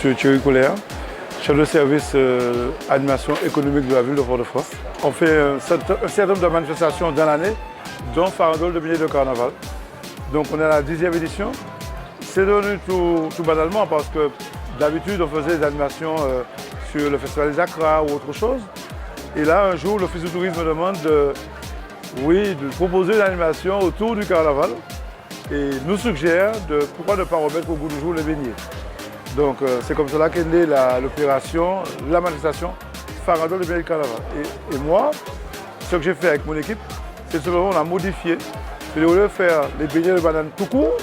M. Thierry Colère, chef de service animation économique de la ville de Fort-de-France. On fait un certain nombre de manifestations dans l'année, dont Farandole de beignets de carnaval. Donc on est à la 10e édition. C'est devenu tout banalement parce que d'habitude on faisait des animations sur le festival des Accra ou autre chose. Et là un jour l'Office du tourisme me demande de proposer une animation autour du carnaval et nous suggère pourquoi ne pas remettre au goût du jour les beignets. Donc c'est comme cela qu'est née l'opération, la manifestation Farandole de beignets de carnaval. Et moi, ce que j'ai fait avec mon équipe, c'est simplement on a modifié. Au lieu de faire les beignets de banane tout court,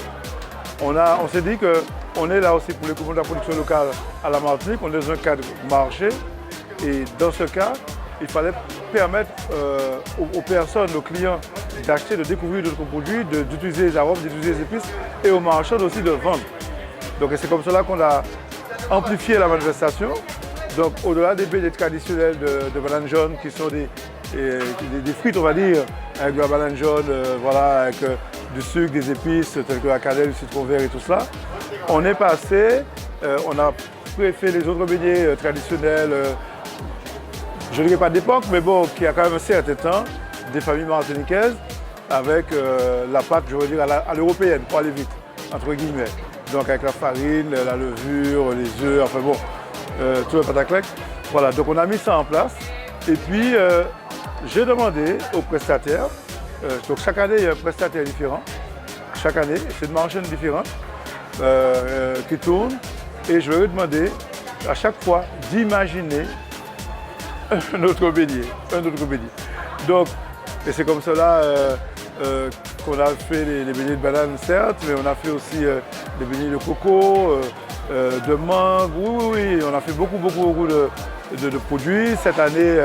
on s'est dit qu'on est là aussi pour les coupons de la production locale à la Martinique, on est dans un cadre marché. Et dans ce cas, il fallait permettre aux personnes, aux clients d'acheter, de découvrir d'autres produits, d'utiliser les arômes, d'utiliser les épices et aux marchands aussi de vendre. Donc c'est comme cela qu'on a amplifié la manifestation. Donc au-delà des beignets traditionnels de banane jaune qui sont des frites, on va dire, avec de la banane jaune, voilà, avec du sucre, des épices telles que la cannelle, le citron vert et tout cela, on est passé, on a préféré les autres beignets traditionnels, je ne dirais pas d'époque, mais bon, qui a quand même un certain temps, des familles martiniquaises, avec la pâte, je veux dire, à l'européenne, pour aller vite, entre guillemets. Donc avec la farine, la levure, les œufs, enfin bon, tout le pataclec. Voilà, donc on a mis ça en place. Et puis, j'ai demandé aux prestataires, donc chaque année, il y a un prestataire différent. Chaque année, c'est une machine différente qui tourne. Et je leur ai demandé à chaque fois d'imaginer un autre beignet. Donc, et c'est comme cela qu'on a fait les beignets de banane, certes, mais on a fait aussi des beignets de coco, de mangue. Oui, on a fait beaucoup de produits. Cette année,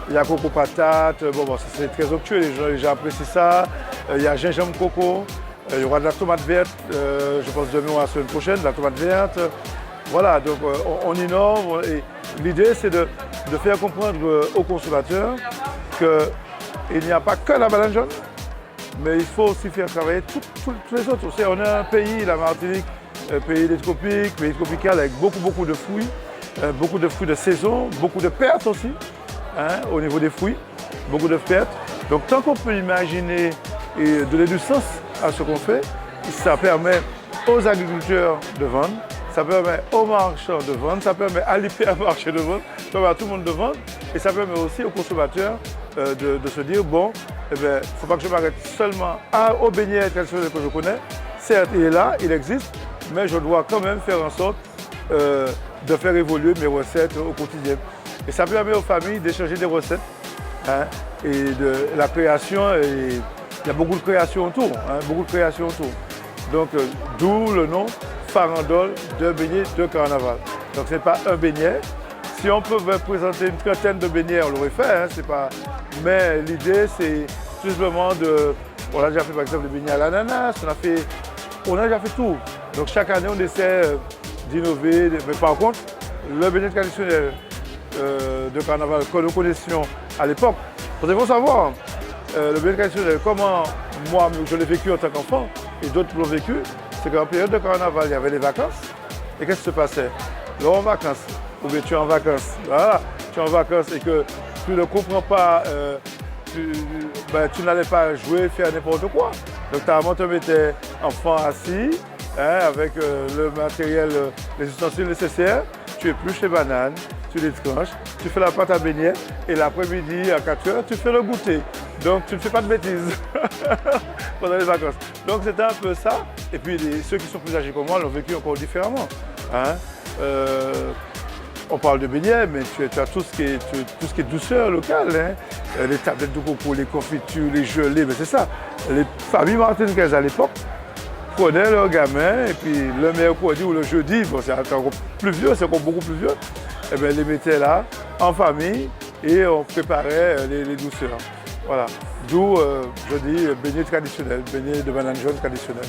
il y a coco patate. Bon, c'est très onctueux, les gens apprécient ça. Il y a gingembre coco. Il y aura de la tomate verte, je pense demain ou la semaine prochaine, de la tomate verte. Voilà, donc on innove. Et l'idée, c'est de faire comprendre aux consommateurs qu'il n'y a pas que la banane jaune, mais il faut aussi faire travailler tous les autres. On est un pays, la Martinique, un pays des tropiques, pays tropical avec beaucoup de fruits de saison, beaucoup de pertes aussi, hein, au niveau des fruits, beaucoup de pertes. Donc tant qu'on peut imaginer et donner du sens à ce qu'on fait, ça permet aux agriculteurs de vendre, ça permet aux marchands de vendre, ça permet à l'hypermarché de vendre, ça permet à tout le monde de vendre et ça permet aussi aux consommateurs de se dire bon, il ne faut pas que je m'arrête seulement au beignet traditionnel que je connais. Certes, il est là, il existe, mais je dois quand même faire en sorte de faire évoluer mes recettes au quotidien. Et ça permet aux familles d'échanger des recettes, hein, et de la création. Et il y a beaucoup de création autour, Donc d'où le nom Farandole de beignets de carnaval. Donc ce n'est pas un beignet. Si on pouvait présenter une trentaine de beignets, on l'aurait fait, hein, mais l'idée c'est tout simplement on a déjà fait par exemple des beignets à l'ananas, on a déjà fait tout. Donc chaque année on essaie d'innover, mais par contre le beignet traditionnel de carnaval que nous connaissions à l'époque, il faut savoir, le beignet traditionnel, comment moi je l'ai vécu en tant qu'enfant et d'autres l'ont vécu, c'est qu'en période de carnaval il y avait les vacances et qu'est-ce qui se passait? Là en vacances, ou bien tu es en vacances, voilà, tu es en vacances et que tu ne comprends pas, tu n'allais pas jouer, faire n'importe quoi. Donc ta maman te mettait enfant assis, hein, avec le matériel, les ustensiles nécessaires, tu épluches les bananes, tu les tranches, tu fais la pâte à beignets et l'après-midi à 4 h, tu fais le goûter. Donc tu ne fais pas de bêtises pendant les vacances. Donc c'était un peu ça. Et puis ceux qui sont plus âgés que moi l'ont vécu encore différemment, hein. On parle de beignets, mais tu as tout ce qui est douceur locale, hein. Les tablettes de coco, les confitures, les gelées, mais c'est ça. Les familles martiniquaises à l'époque prenaient leurs gamins et puis le mercredi ou le jeudi, bon, c'est encore plus vieux, c'est encore beaucoup plus vieux, et bien, les mettaient là en famille et on préparait les douceurs. Voilà. D'où, je dis, beignet traditionnel, beignet de banane jaune traditionnel.